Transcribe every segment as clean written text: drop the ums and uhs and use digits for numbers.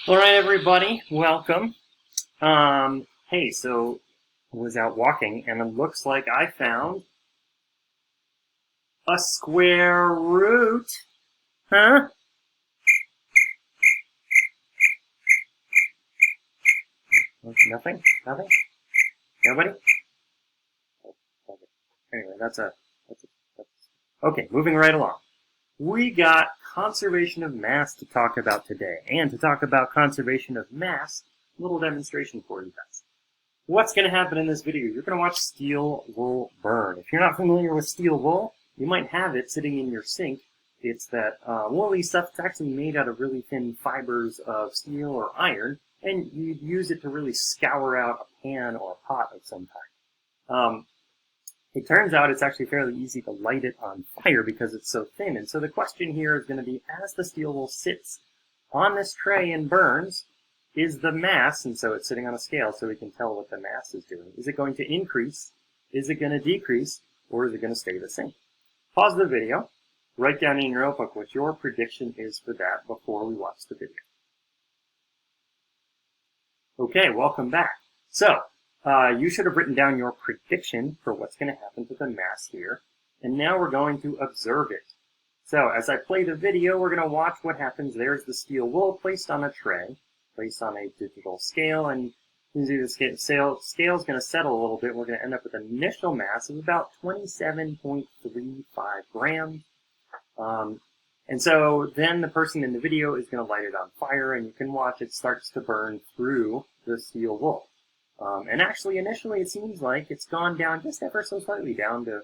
All right, everybody, welcome. Hey, so I was out walking, and it looks like I found a square root. Huh? Nothing? Nothing? Nobody? Okay. Anyway, that's okay. Moving right along. We got conservation of mass to talk about today, and to talk about conservation of mass, a little demonstration for you guys. What's going to happen in this video? You're going to watch steel wool burn. If you're not familiar with steel wool, you might have it sitting in your sink. It's that woolly stuff that's actually made out of really thin fibers of steel or iron, and you'd use it to really scour out a pan or a pot of some kind. It turns out it's actually fairly easy to light it on fire because it's so thin. And so the question here is going to be, as the steel wool sits on this tray and burns, is the mass, and so it's sitting on a scale so we can tell what the mass is doing, is it going to increase, is it going to decrease, or is it going to stay the same? Pause the video, write down in your notebook what your prediction is for that before we watch the video. Okay, welcome back. So, you should have written down your prediction for what's going to happen to the mass here, and now we're going to observe it. So, as I play the video, we're going to watch what happens. There's the steel wool placed on a tray, placed on a digital scale, and you can see the scale is going to settle a little bit. We're going to end up with an initial mass of about 27.35 grams. And so then the person in the video is going to light it on fire, and you can watch it starts to burn through the steel wool. And actually, initially, it seems like it's gone down just ever so slightly, down to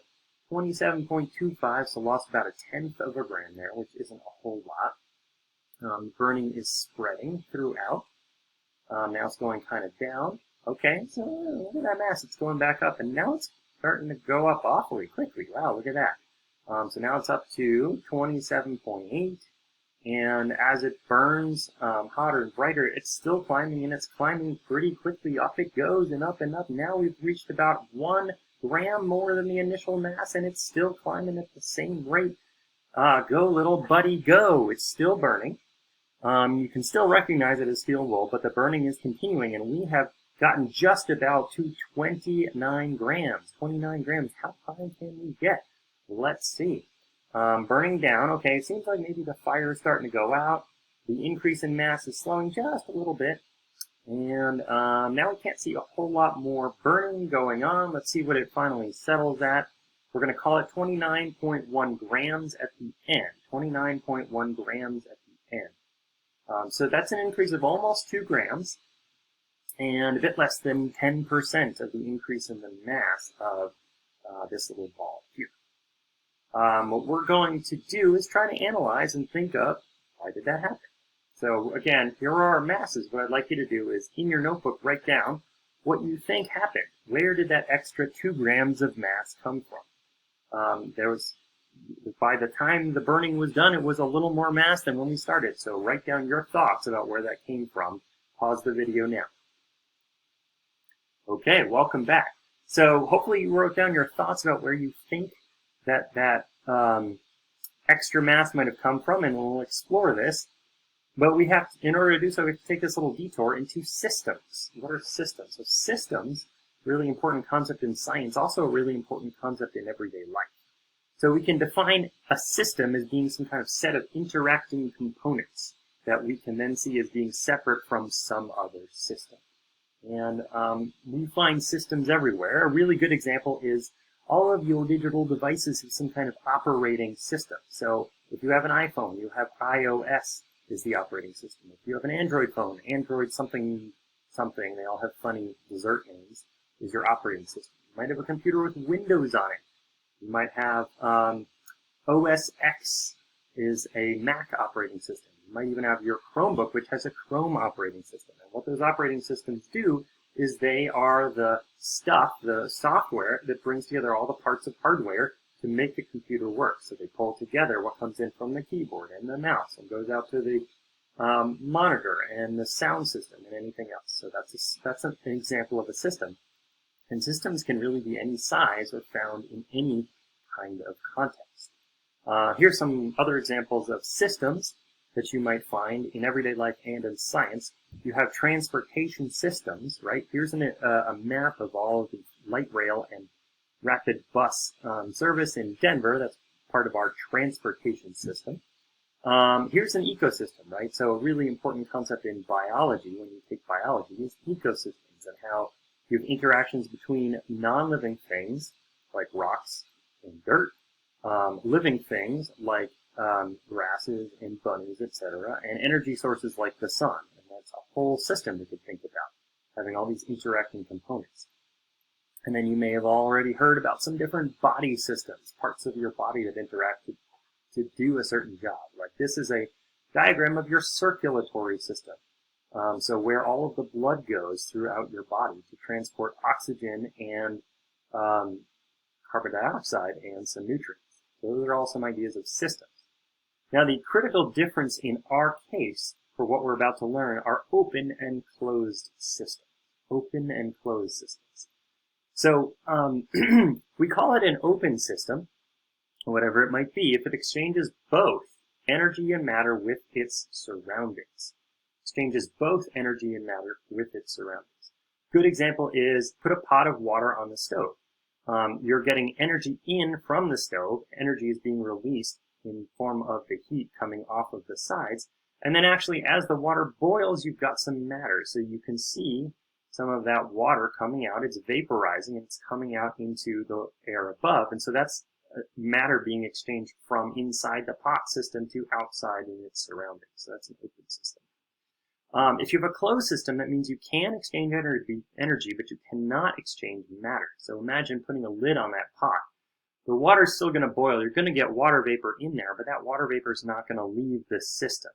27.25, so lost about 1/10 of a gram there, which isn't a whole lot. Burning is spreading throughout. Now it's going kind of down. Okay, so look at that mass. It's going back up, and now it's starting to go up awfully quickly. Wow, look at that. So now it's up to 27.8, and as it burns hotter and brighter, it's still climbing, and it's climbing pretty quickly. Up it goes, and up and up. Now we've reached about 1 gram more than the initial mass, and it's still climbing at the same rate. Go, little buddy, go. It's still burning. You can still recognize it as steel wool, but the burning is continuing, and we have gotten just about to 29 grams. 29 grams. How high can we get? Let's see. Burning down. Okay, it seems like maybe the fire is starting to go out. The increase in mass is slowing just a little bit. And now we can't see a whole lot more burning going on. Let's see what it finally settles at. We're going to call it 29.1 grams at the end. 29.1 grams at the end. So that's an increase of almost 2 grams, and a bit less than 10% of the increase in the mass of this little ball here. What we're going to do is try to analyze and think of, why did that happen? So again, here are our masses. What I'd like you to do is, in your notebook, write down what you think happened. Where did that extra 2 grams of mass come from? By the time the burning was done, it was a little more mass than when we started. So write down your thoughts about where that came from. Pause the video now. Okay, welcome back. So hopefully you wrote down your thoughts about where you think that extra mass might have come from, and we'll explore this. But we have to, in order to do so, we have to take this little detour into systems. What are systems? So systems, really important concept in science, also a really important concept in everyday life. So we can define a system as being some kind of set of interacting components that we can then see as being separate from some other system. And we find systems everywhere. A really good example is all of your digital devices have some kind of operating system. So if you have an iPhone, you have iOS is the operating system. If you have an Android phone, Android something, they all have funny dessert names, is your operating system. You might have a computer with Windows on it. You might have OS X is a Mac operating system. You might even have your Chromebook, which has a Chrome operating system. And what those operating systems do is they are the software that brings together all the parts of hardware to make the computer work. So they pull together what comes in from the keyboard and the mouse and goes out to the monitor and the sound system and anything else. So that's an example of a system. And systems can really be any size or found in any kind of context. Here's some other examples of systems that you might find in everyday life and in science. You have transportation systems, right? Here's a map of all of the light rail and rapid bus service in Denver. That's part of our transportation system. Here's an ecosystem, right? So a really important concept in biology, when you take biology, is ecosystems and how you have interactions between non-living things like rocks and dirt, living things like grasses and bunnies, etc., and energy sources like the sun. And that's a whole system you could think about, having all these interacting components. And then you may have already heard about some different body systems, parts of your body that interact to do a certain job. Like this is a diagram of your circulatory system. So where all of the blood goes throughout your body to transport oxygen and carbon dioxide and some nutrients. Those are all some ideas of systems. Now, the critical difference in our case for what we're about to learn are open and closed systems. Open and closed systems. So we call it an open system, whatever it might be, if it exchanges both energy and matter with its surroundings. Exchanges both energy and matter with its surroundings. Good example is put a pot of water on the stove. You're getting energy in from the stove. Energy is being released in form of the heat coming off of the sides. And then actually, as the water boils, you've got some matter. So you can see some of that water coming out. It's vaporizing and it's coming out into the air above. And so that's matter being exchanged from inside the pot system to outside in its surroundings. So that's an open system. If you have a closed system, that means you can exchange energy, but you cannot exchange matter. So imagine putting a lid on that pot. The water's still going to boil. You're going to get water vapor in there, but that water vapor is not going to leave the system.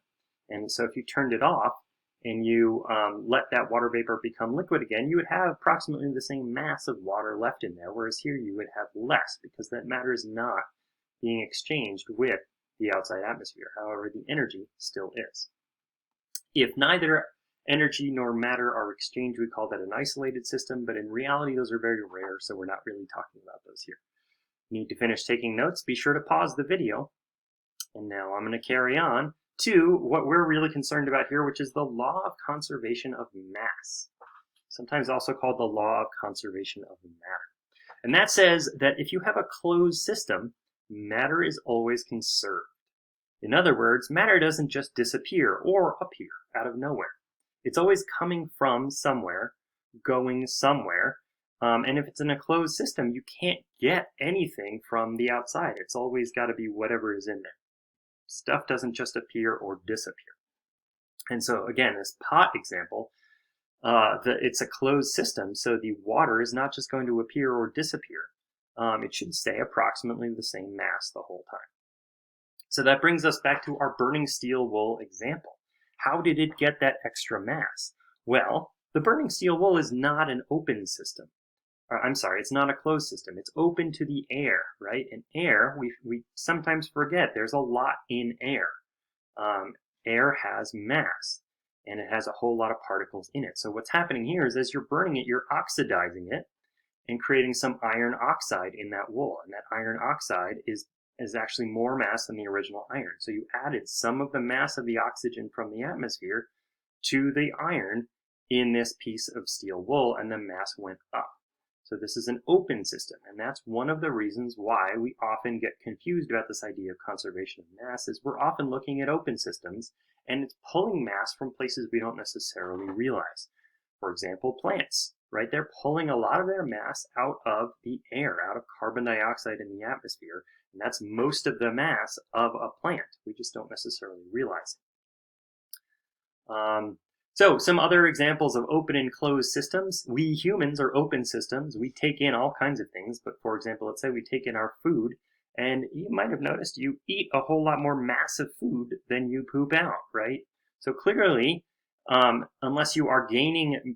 And so if you turned it off and you let that water vapor become liquid again, you would have approximately the same mass of water left in there, whereas here you would have less because that matter is not being exchanged with the outside atmosphere. However, the energy still is. If neither energy nor matter are exchanged, we call that an isolated system, but in reality, those are very rare, so we're not really talking about those here. You need to finish taking notes. Be sure to pause the video. And now I'm going to carry on to what we're really concerned about here, which is the law of conservation of mass, sometimes also called the law of conservation of matter. And that says that if you have a closed system, matter is always conserved. In other words, matter doesn't just disappear or appear out of nowhere. It's always coming from somewhere, going somewhere, and if it's in a closed system, you can't get anything from the outside. It's always got to be whatever is in there. Stuff doesn't just appear or disappear. And so again, this pot example, it's a closed system, so the water is not just going to appear or disappear. It should stay approximately the same mass the whole time. So that brings us back to our burning steel wool example. How did it get that extra mass? Well, the burning steel wool is not an open system. It's not a closed system. It's open to the air, right? And air, we sometimes forget there's a lot in air. Air has mass, and it has a whole lot of particles in it. So what's happening here is as you're burning it, you're oxidizing it and creating some iron oxide in that wool. And that iron oxide is actually more mass than the original iron. So you added some of the mass of the oxygen from the atmosphere to the iron in this piece of steel wool, and the mass went up. So this is an open system, and that's one of the reasons why we often get confused about this idea of conservation of mass, is we're often looking at open systems, and it's pulling mass from places we don't necessarily realize. For example, plants, right? They're pulling a lot of their mass out of the air, out of carbon dioxide in the atmosphere, and that's most of the mass of a plant. We just don't necessarily realize it. So some other examples of open and closed systems. We humans are open systems. We take in all kinds of things, but for example, let's say we take in our food, and you might have noticed you eat a whole lot more massive food than you poop out, right? So clearly, unless you are gaining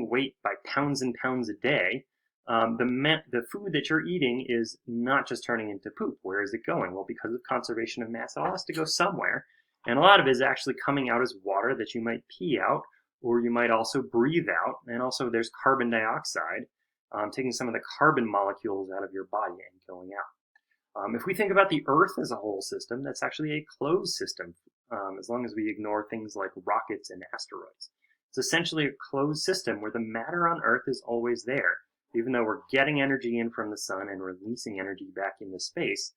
weight by pounds and pounds a day, the food that you're eating is not just turning into poop. Where is it going? Well, because of conservation of mass, it all has to go somewhere. And a lot of it is actually coming out as water that you might pee out, or you might also breathe out. And also there's carbon dioxide, taking some of the carbon molecules out of your body and going out. If we think about the Earth as a whole system, that's actually a closed system. as long as we ignore things like rockets and asteroids. It's essentially a closed system where the matter on Earth is always there. Even though we're getting energy in from the sun and releasing energy back into space,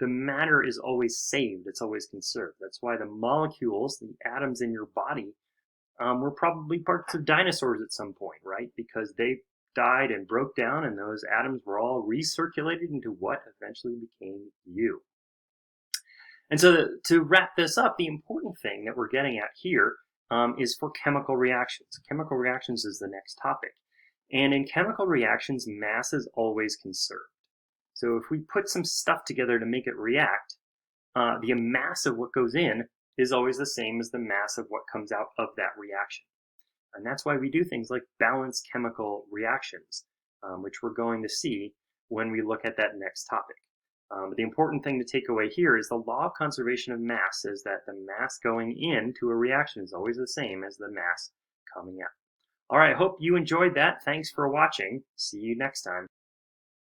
the matter is always saved, it's always conserved. That's why the molecules, the atoms in your body, were probably parts of dinosaurs at some point, right? Because they died and broke down, and those atoms were all recirculated into what eventually became you. And so to wrap this up, the important thing that we're getting at here is for chemical reactions. Chemical reactions is the next topic. And in chemical reactions, mass is always conserved. So if we put some stuff together to make it react, the mass of what goes in is always the same as the mass of what comes out of that reaction. And that's why we do things like balanced chemical reactions, which we're going to see when we look at that next topic. But the important thing to take away here is the law of conservation of mass says that the mass going into a reaction is always the same as the mass coming out. All right, I hope you enjoyed that. Thanks for watching. See you next time.